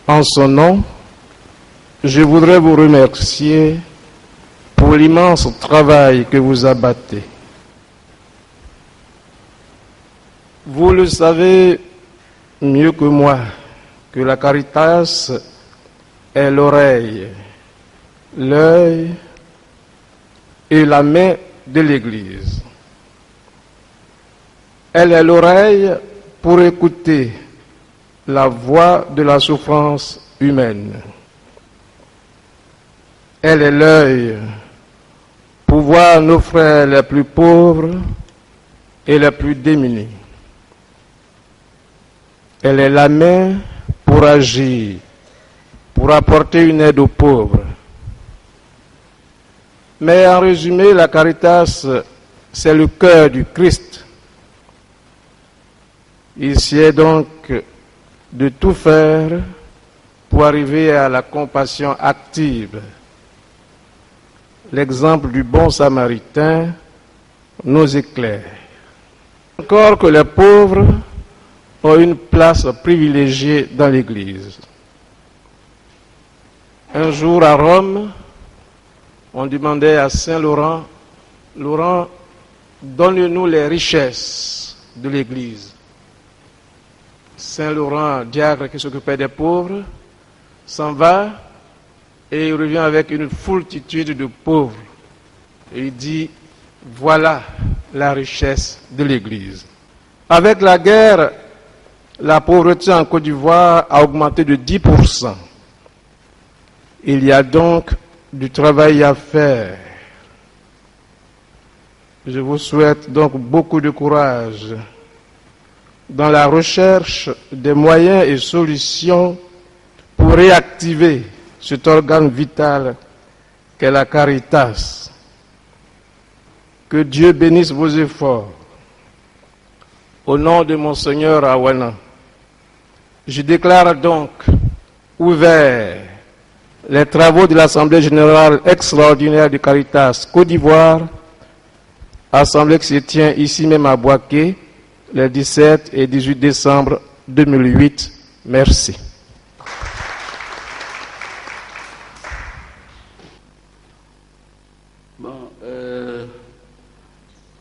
En son nom, je voudrais vous remercier pour l'immense travail que vous abattez. Vous le savez mieux que moi que la Caritas est l'oreille, l'œil et la main de l'Église. Elle est l'oreille pour écouter la voix de la souffrance humaine. Elle est l'œil pour voir nos frères les plus pauvres et les plus démunis. Elle est la main pour agir, pour apporter une aide aux pauvres. Mais en résumé, la Caritas, c'est le cœur du Christ. Il sied donc de tout faire pour arriver à la compassion active. L'exemple du bon samaritain nous éclaire. Encore que les pauvres ont une place privilégiée dans l'Église. Un jour à Rome, on demandait à Saint Laurent, Laurent, donne-nous les richesses de l'Église. Saint Laurent, diacre qui s'occupait des pauvres, s'en va et il revient avec une foultitude de pauvres. Et il dit, voilà la richesse de l'Église. Avec la guerre, la pauvreté en Côte d'Ivoire a augmenté de 10%. Il y a donc du travail à faire. Je vous souhaite donc beaucoup de courage dans la recherche des moyens et solutions pour réactiver cet organe vital qu'est la Caritas. Que Dieu bénisse vos efforts. Au nom de Monseigneur Awana, je déclare donc ouvert les travaux de l'Assemblée générale extraordinaire de Caritas Côte d'Ivoire, assemblée qui se tient ici même à Boaké, les 17 et 18 décembre 2008. Merci. Bon,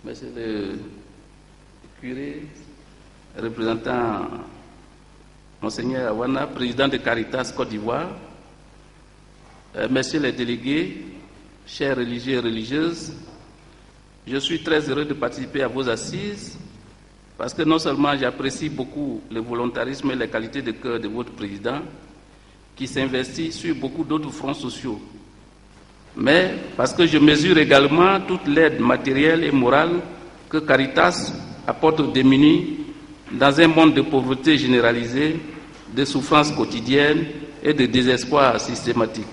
monsieur le curé, représentant Monseigneur Awana, président de Caritas Côte d'Ivoire, messieurs les délégués, chers religieux et religieuses, je suis très heureux de participer à vos assises parce que non seulement j'apprécie beaucoup le volontarisme et les qualités de cœur de votre président qui s'investit sur beaucoup d'autres fronts sociaux, mais parce que je mesure également toute l'aide matérielle et morale que Caritas apporte aux démunis dans un monde de pauvreté généralisée, de souffrances quotidiennes et de désespoir systématique.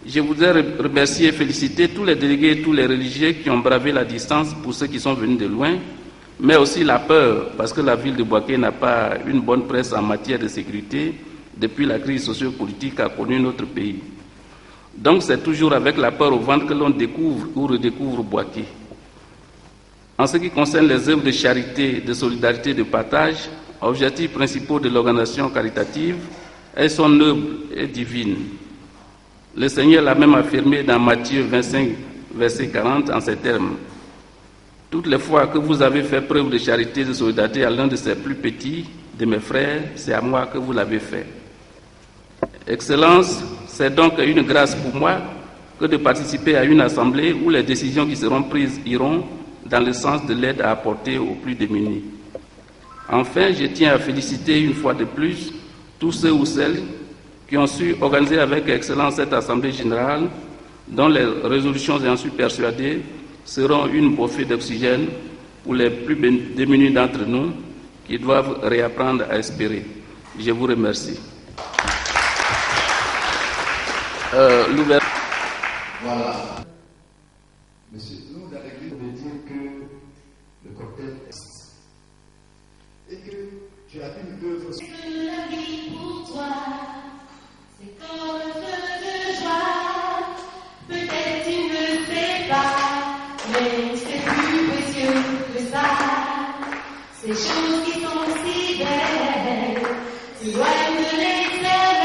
Je voudrais remercier et féliciter tous les délégués et tous les religieux qui ont bravé la distance pour ceux qui sont venus de loin, mais aussi la peur, parce que la ville de Boaké n'a pas une bonne presse en matière de sécurité depuis la crise sociopolitique qu'a connue notre pays. Donc c'est toujours avec la peur au ventre que l'on découvre ou redécouvre Boaké. En ce qui concerne les œuvres de charité, de solidarité et de partage, objectifs principaux de l'organisation caritative, elles sont nobles et divines. Le Seigneur l'a même affirmé dans Matthieu 25, verset 40, en ces termes. Toutes les fois que vous avez fait preuve de charité et de solidarité à l'un de ces plus petits, de mes frères, c'est à moi que vous l'avez fait. Excellence, c'est donc une grâce pour moi que de participer à une assemblée où les décisions qui seront prises iront dans le sens de l'aide à apporter aux plus démunis. Enfin, je tiens à féliciter une fois de plus tous ceux ou celles qui ont su organiser avec excellence cette Assemblée générale, dont les résolutions, j'en suis persuadé, seront une bouffée d'oxygène pour les plus démunis d'entre nous qui doivent réapprendre à espérer. Je vous remercie. Voilà. Monsieur, nous, dans l'église, on veut dire que le cocktail est et que tu as une œuvre. C'est que la vie pour toi, c'est comme un feu de joie. Peut-être tu ne sais pas, mais c'est plus précieux que ça. Ces choses qui sont si belles, tu dois me les faire.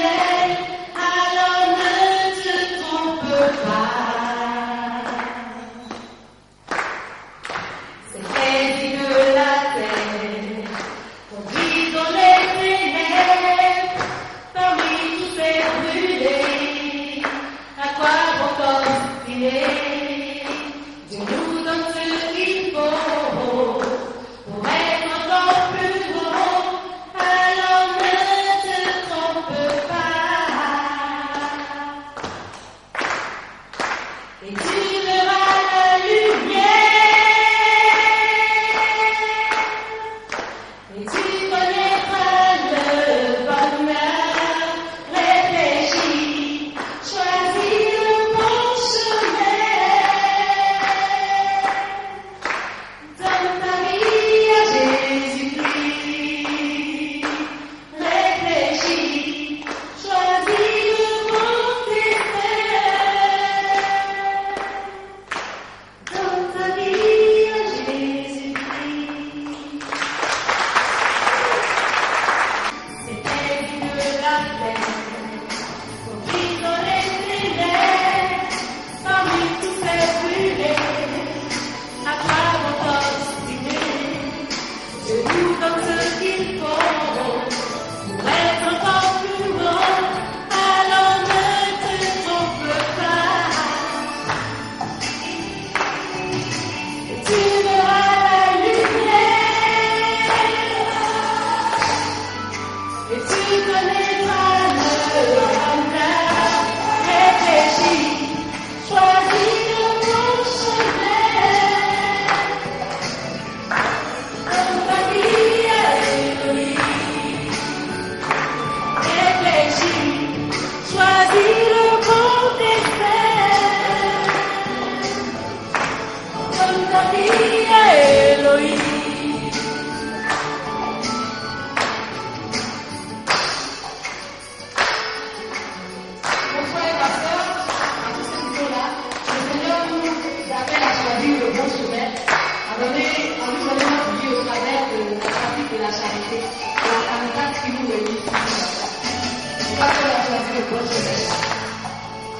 Après la sortie de bonne jeunesse.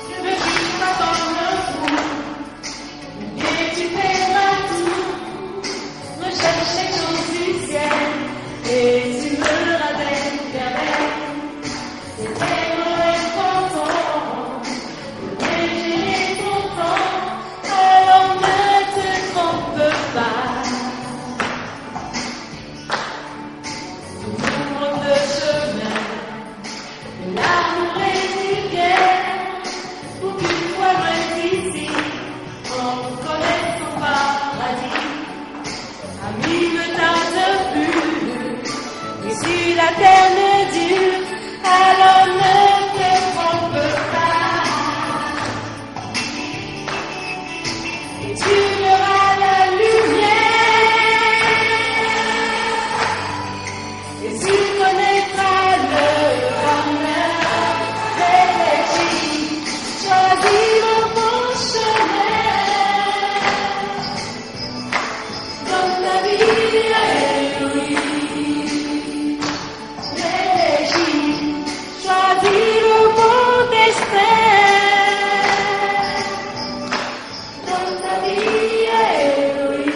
Je me dis pas comme un fou, et tu paiera tout. Me chercher chose du ciel, et tu me ramènes vers elle. C'était mon content, mais j'ai ton temps, alors ne te trompe pas. Ouvre le chemin, de l'amour et du bien, pour qu'une fois loin d'ici, on connaisse son paradis. Amis, ne tarde plus, et si la terre ne dure, alors ne te trompe pas. Et tu verras la lumière, et tu connaîtras le bonheur. Réfléchis, choisis le bon chemin. Dans ta vie, oui. Réfléchis, choisis le bon destin. Dans ta vie, oui.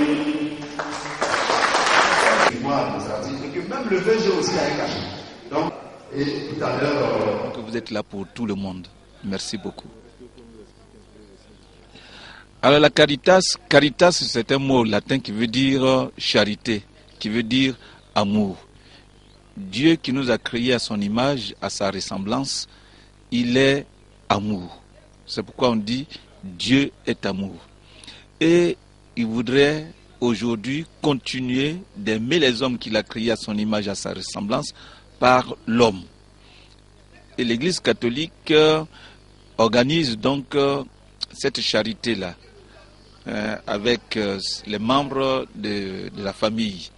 Et moi, des artistes, et que même le VG aussi a un cachet. Donc, et tout à l'heure, Que vous êtes là pour tout le monde. Merci beaucoup. Alors la caritas, caritas c'est un mot latin qui veut dire charité, qui veut dire amour. Dieu qui nous a créés à son image, à sa ressemblance, il est amour. C'est pourquoi on dit Dieu est amour. Et il voudrait aujourd'hui continuer d'aimer les hommes qu'il a créés à son image, à sa ressemblance, par l'homme. Et l'Église catholique organise donc cette charité-là avec les membres de la famille.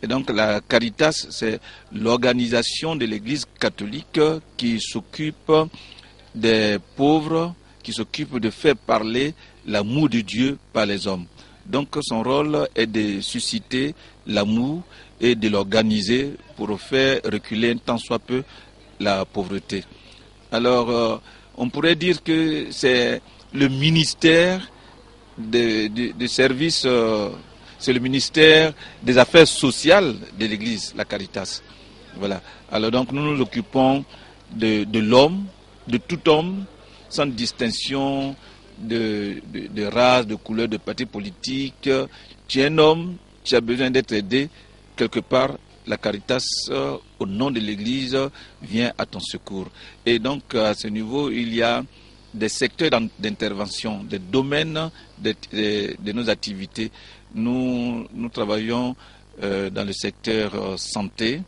Et donc la Caritas, c'est l'organisation de l'Église catholique qui s'occupe des pauvres, qui s'occupe de faire parler l'amour de Dieu par les hommes. Donc son rôle est de susciter l'amour et de l'organiser pour faire reculer un tant soit peu la pauvreté. Alors on pourrait dire que c'est le ministère de services, c'est le ministère des affaires sociales de l'Église, la Caritas. Voilà. Alors donc nous nous occupons de l'homme, de tout homme, sans distinction de race, de couleur, de parti politique. Tu es un homme, tu as besoin d'être aidé, quelque part, la Caritas, au nom de l'Église, vient à ton secours. Et donc à ce niveau, il y a des secteurs d'intervention, des domaines de nos activités. Nous travaillons dans le secteur santé,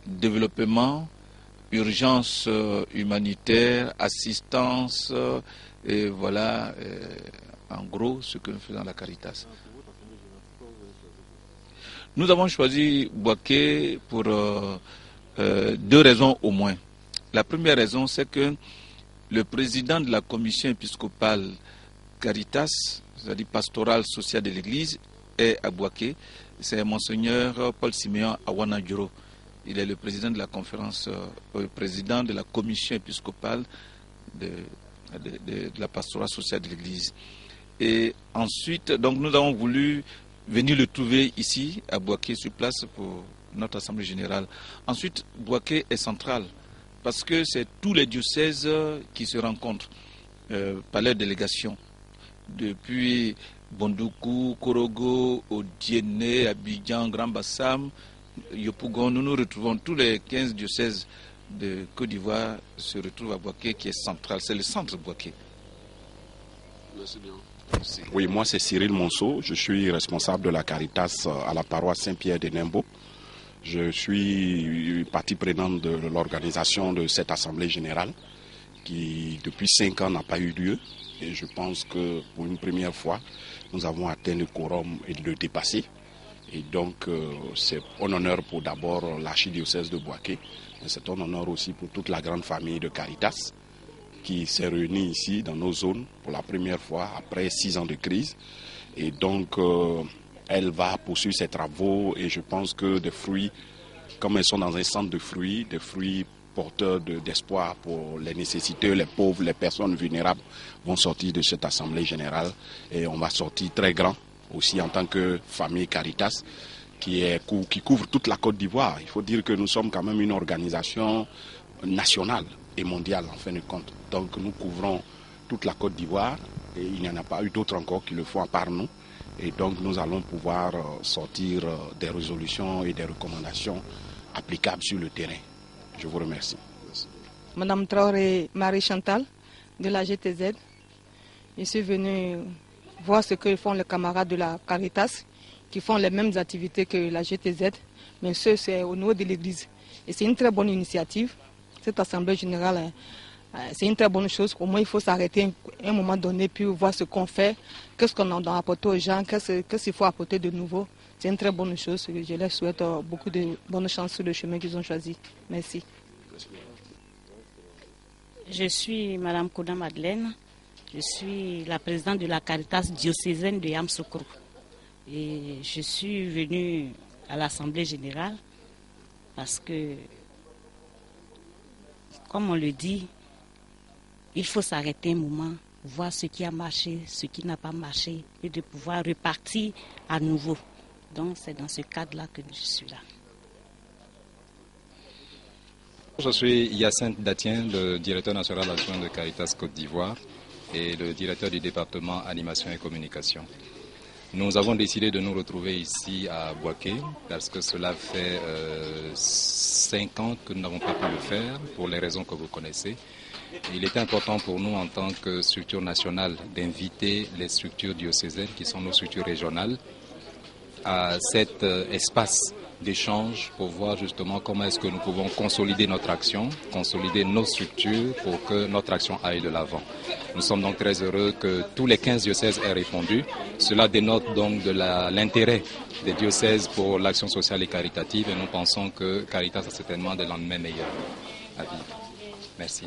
développement, urgence humanitaire, assistance, et voilà en gros ce que nous faisons à la Caritas. Nous avons choisi Bouaké pour deux raisons au moins. La première raison, c'est que le président de la commission épiscopale Caritas, c'est-à-dire pastorale sociale de l'Église, est à Bouaké. C'est Monseigneur Paul Siméon Awanadjuro. Il est le président de la conférence, président de la commission épiscopale de la pastorale sociale de l'Église. Et ensuite, donc nous avons voulu venir le trouver ici, à Bouaké, sur place, pour notre assemblée générale. Ensuite, Bouaké est central, parce que c'est tous les diocèses qui se rencontrent par leur délégation. Depuis Bondoukou, Korogo, Odiéné, Abidjan, Grand Bassam, Yopougon, nous nous retrouvons tous les 15 diocèses de Côte d'Ivoire se retrouvent à Bouaké, qui est central. C'est le centre de Bouaké. Merci bien. Merci. Oui, moi c'est Cyril Monceau, je suis responsable de la Caritas à la paroisse Saint-Pierre de Nembo. Je suis partie prenante de l'organisation de cette assemblée générale qui depuis 5 ans n'a pas eu lieu. Et je pense que pour une première fois, nous avons atteint le quorum et le dépasser. Et donc c'est un honneur pour d'abord l'archidiocèse de Bouaké, mais c'est un honneur aussi pour toute la grande famille de Caritas qui s'est réunie ici dans nos zones pour la première fois après 6 ans de crise. Et donc elle va poursuivre ses travaux et je pense que des fruits, comme elles sont dans un centre de fruits, des fruits porteur d'espoir pour les nécessiteux, les pauvres, les personnes vulnérables vont sortir de cette Assemblée générale et on va sortir très grand aussi en tant que famille Caritas qui couvre toute la Côte d'Ivoire. Il faut dire que nous sommes quand même une organisation nationale et mondiale en fin de compte. Donc nous couvrons toute la Côte d'Ivoire et il n'y en a pas eu d'autres encore qui le font à part nous. Et donc nous allons pouvoir sortir des résolutions et des recommandations applicables sur le terrain. Je vous remercie. Madame Traoré Marie-Chantal de la GTZ. Je suis venue voir ce que font les camarades de la Caritas qui font les mêmes activités que la GTZ, mais ce c'est au niveau de l'église. Et c'est une très bonne initiative. Cette assemblée générale, c'est une très bonne chose. Au moins il faut s'arrêter à un moment donné puis voir ce qu'on fait, qu'est-ce qu'on a apporté aux gens, qu'est-ce qu'il faut apporter de nouveau. C'est une très bonne chose. Je leur souhaite beaucoup de bonne chance sur le chemin qu'ils ont choisi. Merci. Je suis Madame Koda Madeleine. Je suis la présidente de la Caritas diocésaine de Yamoussoukro. Et je suis venue à l'Assemblée générale parce que, comme on le dit, il faut s'arrêter un moment, voir ce qui a marché, ce qui n'a pas marché, et de pouvoir repartir à nouveau. Donc c'est dans ce cadre-là que je suis là. Je suis Hyacinthe Datien, le directeur national adjoint de Caritas Côte d'Ivoire et le directeur du département animation et communication. Nous avons décidé de nous retrouver ici à Bouaké parce que cela fait 5 ans que nous n'avons pas pu le faire pour les raisons que vous connaissez. Il était important pour nous en tant que structure nationale d'inviter les structures diocésaines qui sont nos structures régionales à cet espace d'échange pour voir justement comment est-ce que nous pouvons consolider notre action, consolider nos structures pour que notre action aille de l'avant. Nous sommes donc très heureux que tous les 15 diocèses aient répondu. Cela dénote donc de l'intérêt des diocèses pour l'action sociale et caritative et nous pensons que Caritas a certainement des lendemains meilleurs à vivre. Merci.